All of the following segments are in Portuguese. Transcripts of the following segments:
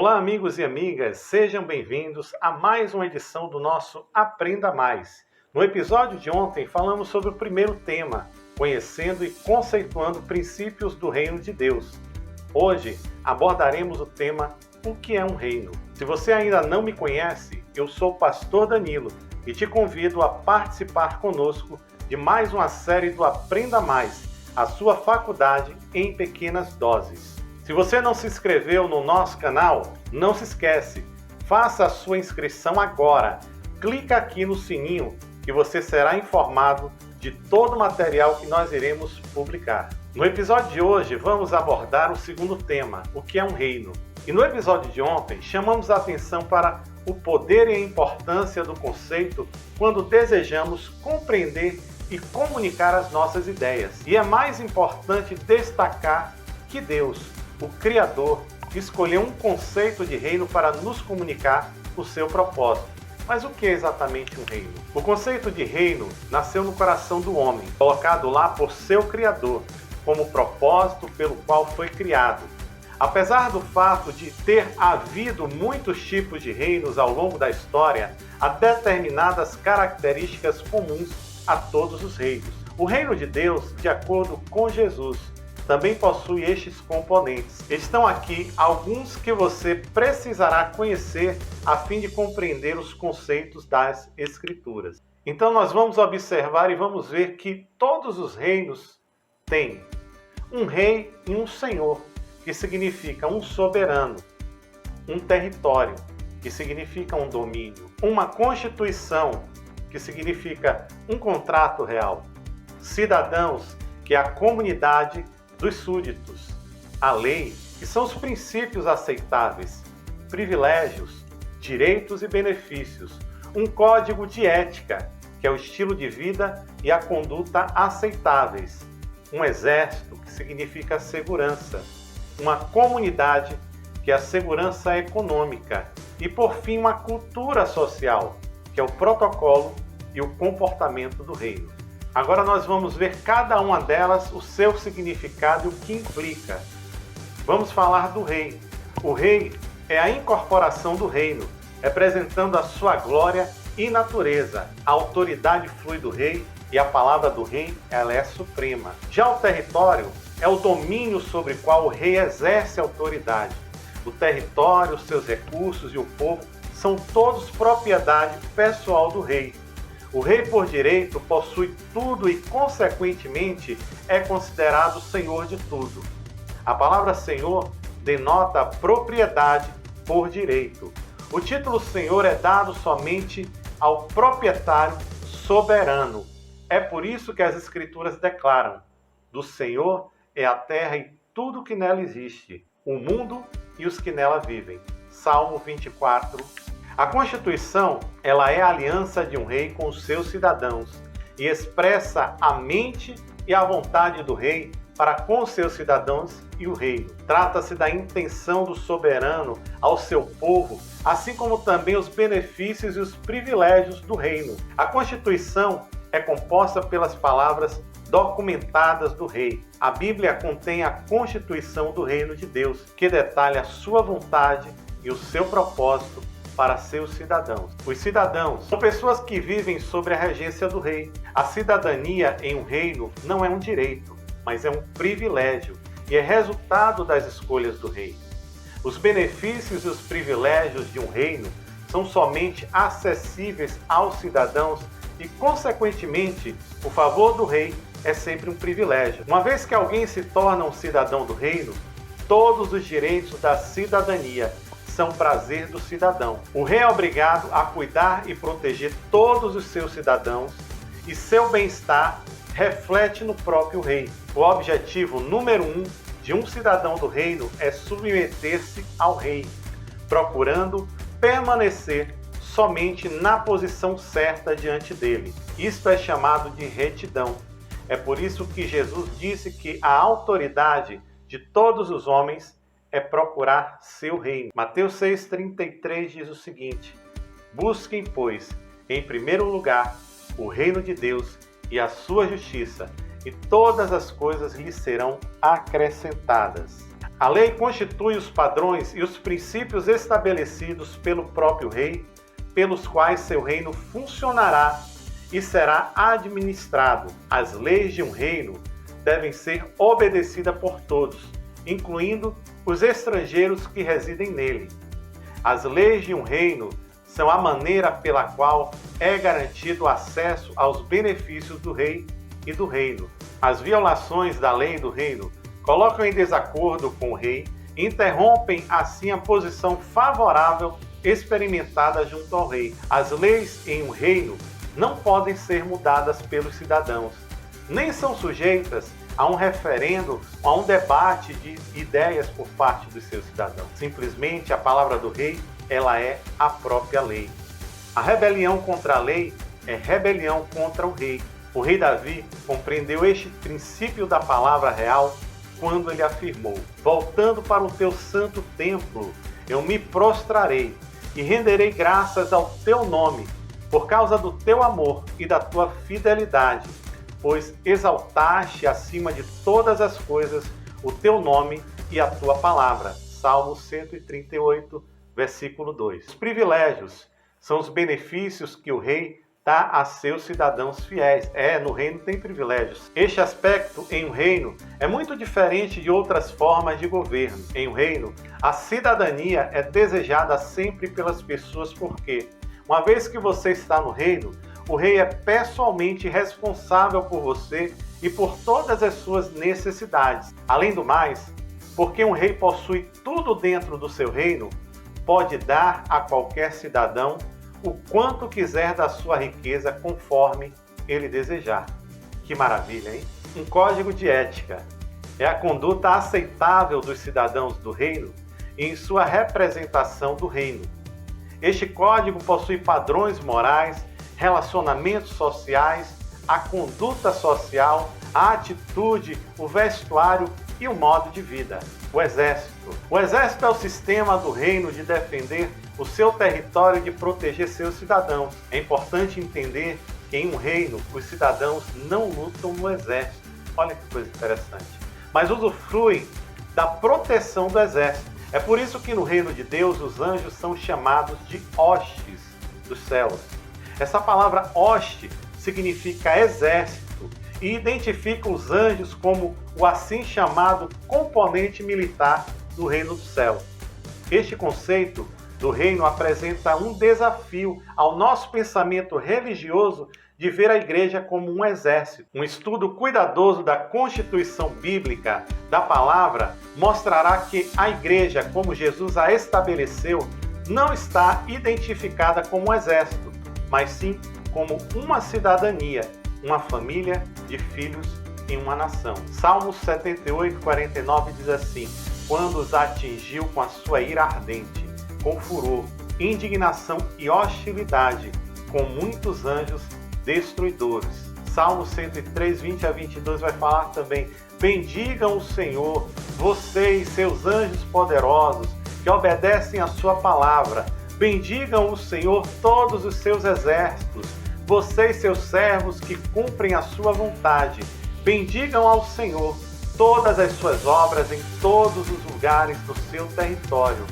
Olá, amigos e amigas, sejam bem-vindos a mais uma edição do nosso Aprenda Mais. No episódio de ontem, falamos sobre o primeiro tema, conhecendo e conceituando princípios do Reino de Deus. Hoje, abordaremos o tema O que é um reino? Se você ainda não me conhece, eu sou o Pastor Danilo e te convido a participar conosco de mais uma série do Aprenda Mais, a sua faculdade em pequenas doses. Se você não se inscreveu no nosso canal, não se esquece, faça a sua inscrição agora. Clica aqui no sininho que você será informado de todo o material que nós iremos publicar. No episódio de hoje, vamos abordar o segundo tema, o que é um reino. E no episódio de ontem, chamamos a atenção para o poder e a importância do conceito quando desejamos compreender e comunicar as nossas ideias. E é mais importante destacar que Deus, o Criador, escolheu um conceito de reino para nos comunicar o seu propósito. Mas o que é exatamente um reino? O conceito de reino nasceu no coração do homem, colocado lá por seu Criador, como propósito pelo qual foi criado. Apesar do fato de ter havido muitos tipos de reinos ao longo da história, há determinadas características comuns a todos os reinos. O reino de Deus, de acordo com Jesus, também possui estes componentes. Estão aqui alguns que você precisará conhecer a fim de compreender os conceitos das Escrituras. Então nós vamos observar e vamos ver que todos os reinos têm um rei e um senhor, que significa um soberano, um território, que significa um domínio, uma constituição, que significa um contrato real, cidadãos, que é a comunidade dos súditos, a lei, que são os princípios aceitáveis, privilégios, direitos e benefícios, um código de ética, que é o estilo de vida e a conduta aceitáveis, um exército, que significa segurança, uma comunidade, que é a segurança econômica, e por fim uma cultura social, que é o protocolo e o comportamento do reino. Agora nós vamos ver cada uma delas, o seu significado e o que implica. Vamos falar do rei. O rei é a incorporação do reino, representando a sua glória e natureza. A autoridade flui do rei e a palavra do rei, ela é suprema. Já o território é o domínio sobre o qual o rei exerce autoridade. O território, os seus recursos e o povo são todos propriedade pessoal do rei. O rei por direito possui tudo e, consequentemente, é considerado senhor de tudo. A palavra senhor denota propriedade por direito. O título senhor é dado somente ao proprietário soberano. É por isso que as Escrituras declaram: do Senhor é a terra e tudo que nela existe, o mundo e os que nela vivem. Salmo 24. A Constituição, ela é a aliança de um rei com os seus cidadãos e expressa a mente e a vontade do rei para com os seus cidadãos e o reino. Trata-se da intenção do soberano ao seu povo, assim como também os benefícios e os privilégios do reino. A Constituição é composta pelas palavras documentadas do rei. A Bíblia contém a Constituição do Reino de Deus, que detalha a sua vontade e o seu propósito para seus cidadãos. Os cidadãos são pessoas que vivem sob a regência do rei. A cidadania em um reino não é um direito, mas é um privilégio e é resultado das escolhas do rei. Os benefícios e os privilégios de um reino são somente acessíveis aos cidadãos e, consequentemente, o favor do rei é sempre um privilégio. Uma vez que alguém se torna um cidadão do reino, todos os direitos da cidadania são prazer do cidadão. O rei é obrigado a cuidar e proteger todos os seus cidadãos e seu bem-estar reflete no próprio rei. O objetivo número 1 de um cidadão do reino é submeter-se ao rei, procurando permanecer somente na posição certa diante dele. Isto é chamado de retidão. É por isso que Jesus disse que a autoridade de todos os homens é procurar seu reino. Mateus 6,33 diz o seguinte: busquem, pois, em primeiro lugar, o reino de Deus e a sua justiça, e todas as coisas lhes serão acrescentadas. A lei constitui os padrões e os princípios estabelecidos pelo próprio rei, pelos quais seu reino funcionará e será administrado. As leis de um reino devem ser obedecidas por todos, incluindo os estrangeiros que residem nele. As leis de um reino são a maneira pela qual é garantido o acesso aos benefícios do rei e do reino. As violações da lei do reino colocam em desacordo com o rei e interrompem assim a posição favorável experimentada junto ao rei. As leis em um reino não podem ser mudadas pelos cidadãos, nem são sujeitas a um referendo ou a um debate de ideias por parte dos seus cidadãos. Simplesmente a palavra do rei, ela é a própria lei. A rebelião contra a lei é rebelião contra o rei. O rei Davi compreendeu este princípio da palavra real quando ele afirmou: voltando para o teu santo templo, eu me prostrarei e renderei graças ao teu nome, por causa do teu amor e da tua fidelidade, pois exaltaste acima de todas as coisas o teu nome e a tua palavra. Salmo 138, versículo 2. Os privilégios são os benefícios que o rei dá a seus cidadãos fiéis. No reino tem privilégios. Este aspecto em um reino é muito diferente de outras formas de governo. Em um reino, a cidadania é desejada sempre pelas pessoas porque, uma vez que você está no reino, o rei é pessoalmente responsável por você e por todas as suas necessidades. Além do mais, porque um rei possui tudo dentro do seu reino, pode dar a qualquer cidadão o quanto quiser da sua riqueza conforme ele desejar. Que maravilha, hein? Um código de ética é a conduta aceitável dos cidadãos do reino em sua representação do reino. Este código possui padrões morais, relacionamentos sociais, a conduta social, a atitude, o vestuário e o modo de vida. O exército. O exército é o sistema do reino de defender o seu território e de proteger seus cidadãos. É importante entender que em um reino os cidadãos não lutam no exército. Olha que coisa interessante. Mas usufruem da proteção do exército. É por isso que no reino de Deus os anjos são chamados de hostes dos céus. Essa palavra hoste significa exército e identifica os anjos como o assim chamado componente militar do reino do céu. Este conceito do reino apresenta um desafio ao nosso pensamento religioso de ver a igreja como um exército. Um estudo cuidadoso da Constituição Bíblica da palavra mostrará que a igreja, como Jesus a estabeleceu, não está identificada como um exército, mas sim como uma cidadania, uma família de filhos em uma nação. Salmo 78, 49 diz assim: quando os atingiu com a sua ira ardente, com furor, indignação e hostilidade, com muitos anjos destruidores. Salmo 103, 20 a 22 vai falar também: bendigam o Senhor, vocês, seus anjos poderosos, que obedecem a sua palavra. Bendigam o Senhor todos os seus exércitos, vocês, seus servos, que cumprem a sua vontade. Bendigam ao Senhor todas as suas obras em todos os lugares do seu território.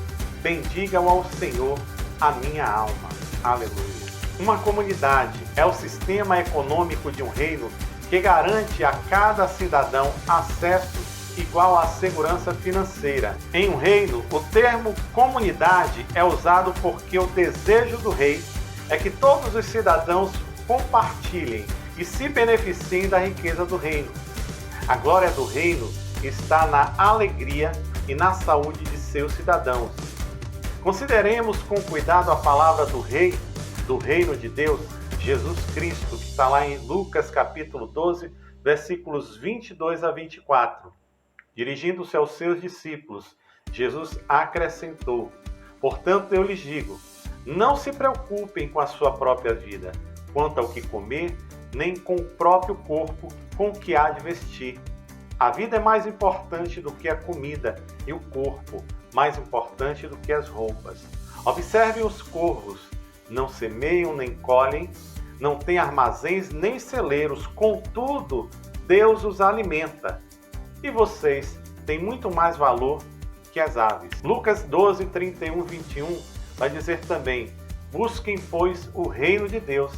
Bendigam ao Senhor a minha alma. Aleluia. Uma comunidade é o sistema econômico de um reino que garante a cada cidadão acesso igual à segurança financeira. Em um reino, o termo comunidade é usado porque o desejo do rei é que todos os cidadãos compartilhem e se beneficiem da riqueza do reino. A glória do reino está na alegria e na saúde de seus cidadãos. Consideremos com cuidado a palavra do rei, do reino de Deus, Jesus Cristo, que está lá em Lucas capítulo 12, versículos 22 a 24. Dirigindo-se aos seus discípulos, Jesus acrescentou: portanto eu lhes digo, não se preocupem com a sua própria vida, quanto ao que comer, nem com o próprio corpo, com o que há de vestir. A vida é mais importante do que a comida, e o corpo mais importante do que as roupas. Observem os corvos, não semeiam nem colhem, não têm armazéns nem celeiros, contudo, Deus os alimenta. E vocês têm muito mais valor que as aves. Lucas 12, 31, 21 vai dizer também: busquem, pois, o reino de Deus,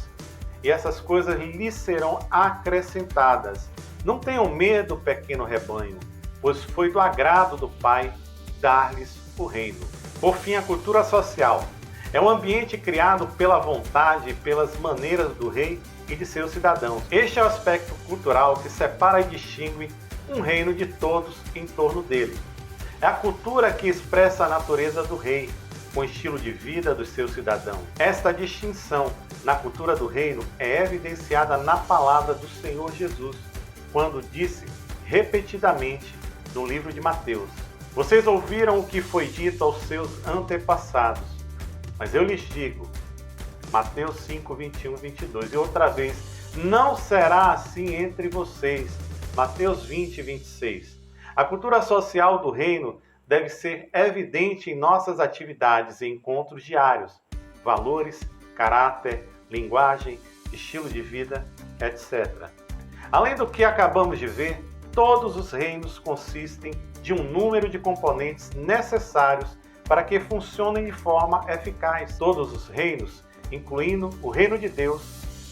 e essas coisas lhes serão acrescentadas. Não tenham medo, pequeno rebanho, pois foi do agrado do Pai dar-lhes o reino. Por fim, a cultura social é um ambiente criado pela vontade e pelas maneiras do rei e de seus cidadãos. Este é o aspecto cultural que separa e distingue um reino de todos em torno dele. É a cultura que expressa a natureza do rei, com o estilo de vida dos seus cidadãos. Esta distinção na cultura do reino é evidenciada na palavra do Senhor Jesus, quando disse repetidamente no livro de Mateus: vocês ouviram o que foi dito aos seus antepassados, mas eu lhes digo, Mateus 5, 21, 22, e outra vez, não será assim entre vocês, Mateus 20, 26. A cultura social do reino deve ser evidente em nossas atividades e encontros diários, valores, caráter, linguagem, estilo de vida, etc. Além do que acabamos de ver, todos os reinos consistem de um número de componentes necessários para que funcionem de forma eficaz. Todos os reinos, incluindo o reino de Deus,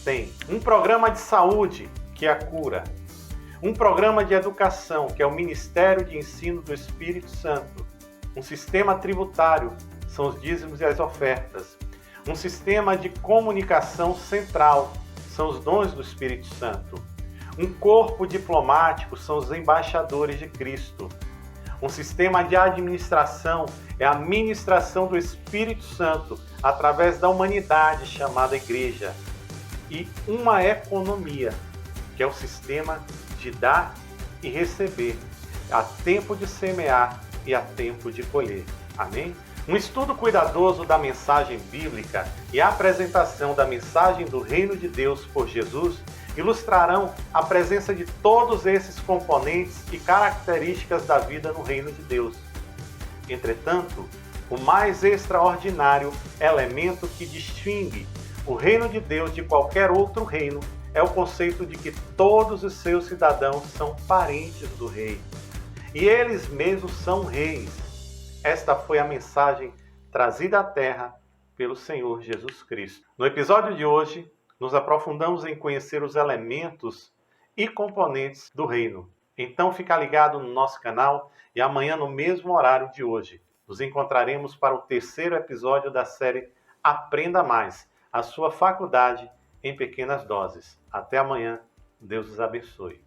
têm um programa de saúde, que é a cura, um programa de educação, que é o Ministério de Ensino do Espírito Santo, um sistema tributário, são os dízimos e as ofertas, um sistema de comunicação central, são os dons do Espírito Santo, um corpo diplomático, são os embaixadores de Cristo, um sistema de administração é a ministração do Espírito Santo através da humanidade chamada Igreja, e uma economia, que é o sistema de dar e receber, há tempo de semear e há tempo de colher. Amém? Um estudo cuidadoso da mensagem bíblica e a apresentação da mensagem do Reino de Deus por Jesus ilustrarão a presença de todos esses componentes e características da vida no Reino de Deus. Entretanto, o mais extraordinário elemento que distingue o Reino de Deus de qualquer outro reino é o conceito de que todos os seus cidadãos são parentes do rei, e eles mesmos são reis. Esta foi a mensagem trazida à Terra pelo Senhor Jesus Cristo. No episódio de hoje, nos aprofundamos em conhecer os elementos e componentes do reino. Então fica ligado no nosso canal e amanhã no mesmo horário de hoje nos encontraremos para o terceiro episódio da série Aprenda Mais, a sua faculdade em pequenas doses. Até amanhã. Deus os abençoe.